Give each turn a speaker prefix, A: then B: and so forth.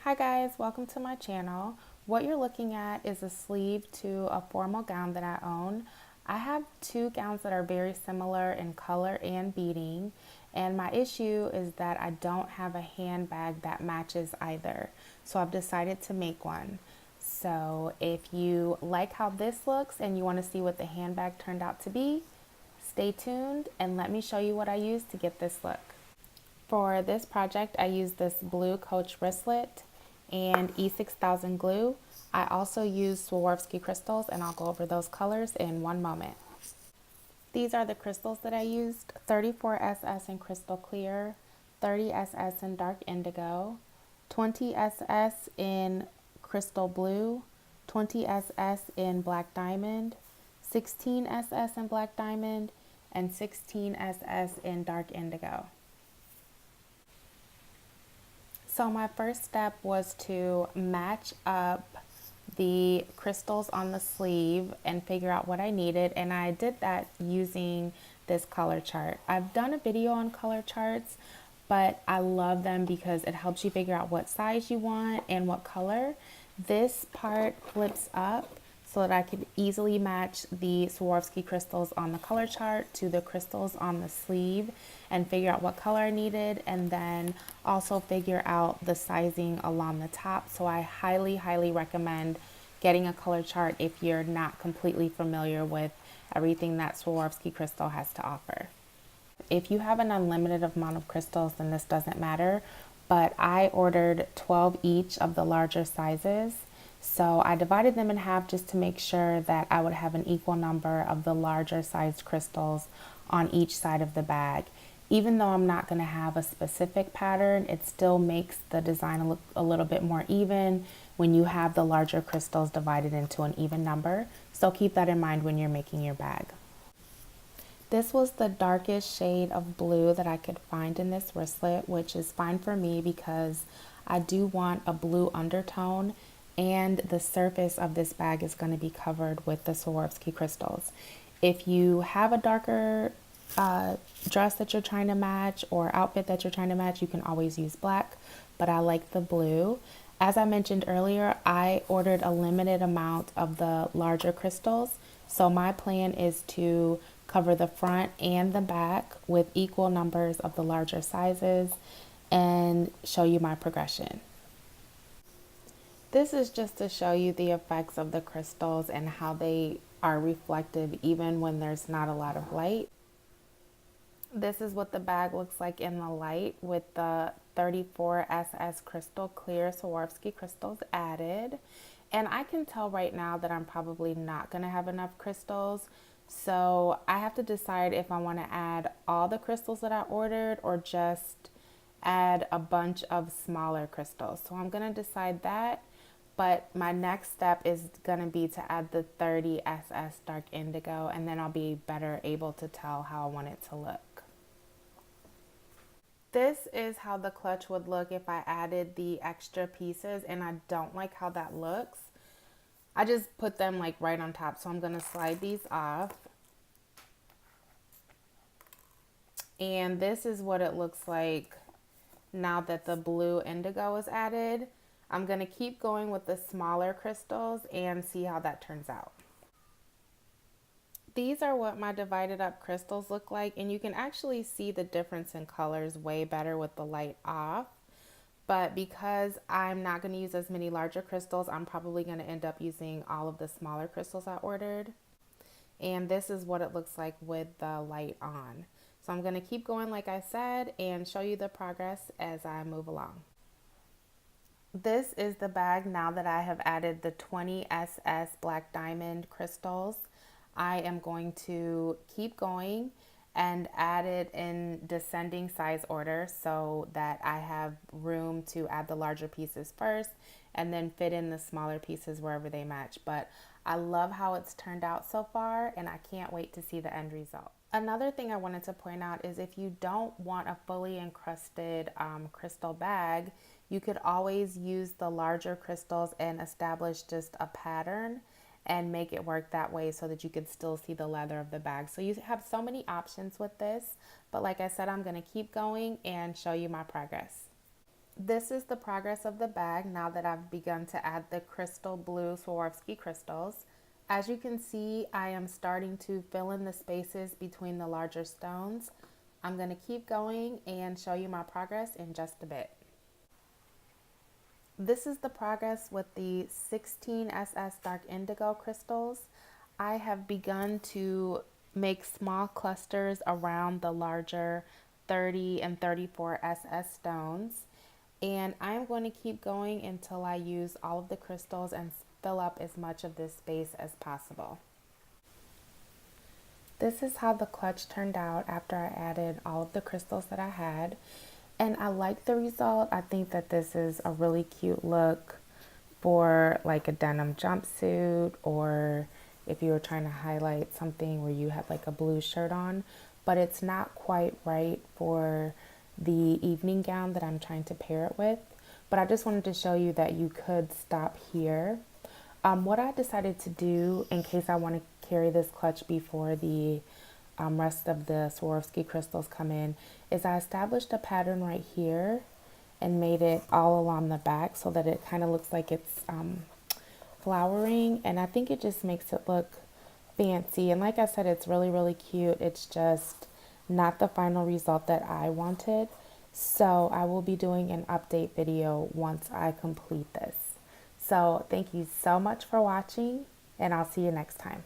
A: Hi guys, welcome to my channel. What you're looking at is a sleeve to a formal gown that I own. I have two gowns that are very similar in color and beading, and my issue is that I don't have a handbag that matches either. So I've decided to make one. So if you like how this looks and you want to see what the handbag turned out to be, stay tuned and let me show you what I used to get this look. For this project, I used this blue Coach wristlet and E6000 glue. I also used Swarovski crystals, and I'll go over those colors in one moment. These are the crystals that I used: 34SS in crystal clear, 30SS in dark indigo, 20SS in crystal blue, 20SS in black diamond, 16SS in black diamond, and 16SS in dark indigo. So my first step was to match up the crystals on the sleeve and figure out what I needed, and I did that using this color chart. I've done a video on color charts, but I love them because it helps you figure out what size you want and what color. This part flips up so that I could easily match the Swarovski crystals on the color chart to the crystals on the sleeve and figure out what color I needed, and then also figure out the sizing along the top. So I highly recommend getting a color chart if you're not completely familiar with everything that Swarovski crystal has to offer. If you have an unlimited amount of crystals, then this doesn't matter, but I ordered 12 each of the larger sizes. So I divided them in half just to make sure that I would have an equal number of the larger sized crystals on each side of the bag. Even though I'm not going to have a specific pattern, it still makes the design look a little bit more even when you have the larger crystals divided into an even number. So keep that in mind when you're making your bag. This was the darkest shade of blue that I could find in this wristlet, which is fine for me because I do want a blue undertone, and the surface of this bag is going to be covered with the Swarovski crystals. If you have a darker dress that you're trying to match or outfit that you're trying to match, you can always use black, but I like the blue. As I mentioned earlier, I ordered a limited amount of the larger crystals, so my plan is to cover the front and the back with equal numbers of the larger sizes and show you my progression. This is just to show you the effects of the crystals and how they are reflective even when there's not a lot of light. This is what the bag looks like in the light with the 34SS crystal clear Swarovski crystals added. And I can tell right now that I'm probably not going to have enough crystals. So I have to decide if I want to add all the crystals that I ordered or just add a bunch of smaller crystals. So I'm going to decide that. But my next step is going to be to add the 30SS dark indigo, and then I'll be better able to tell how I want it to look. This is how the clutch would look if I added the extra pieces, and I don't like how that looks. I just put them like right on top, so I'm going to slide these off. And this is what it looks like now that the blue indigo is added. I'm going to keep going with the smaller crystals and see how that turns out. These are what my divided up crystals look like, and you can actually see the difference in colors way better with the light off. But because I'm not going to use as many larger crystals, I'm probably going to end up using all of the smaller crystals I ordered. And this is what it looks like with the light on. So I'm going to keep going like I said and show you the progress as I move along. This is the bag now that I have added the 20SS black diamond crystals. I am going to keep going and add it in descending size order so that I have room to add the larger pieces first and then fit in the smaller pieces wherever they match. But I love how it's turned out so far, and I can't wait to see the end result. Another thing I wanted to point out is if you don't want a fully encrusted crystal bag, you could always use the larger crystals and establish just a pattern and make it work that way so that you could still see the leather of the bag. So you have so many options with this, but like I said, I'm going to keep going and show you my progress. This is the progress of the bag now that I've begun to add the crystal blue Swarovski crystals. As you can see, I am starting to fill in the spaces between the larger stones. I'm going to keep going and show you my progress in just a bit. This is the progress with the 16SS Dark Indigo crystals. I have begun to make small clusters around the larger 30 and 34 SS stones. And I'm going to keep going until I use all of the crystals and fill up as much of this space as possible. This is how the clutch turned out after I added all of the crystals that I had. And I like the result. I think that this is a really cute look for like a denim jumpsuit, or if you were trying to highlight something where you had like a blue shirt on, but it's not quite right for the evening gown that I'm trying to pair it with. But I just wanted to show you that you could stop here. What I decided to do, in case I want to carry this clutch before the rest of the Swarovski crystals come in, is I established a pattern right here and made it all along the back so that it kind of looks like it's flowering, and I think it just makes it look fancy. And like I said, it's really, really cute. It's just not the final result that I wanted. So I will be doing an update video once I complete this. So thank you so much for watching, and I'll see you next time.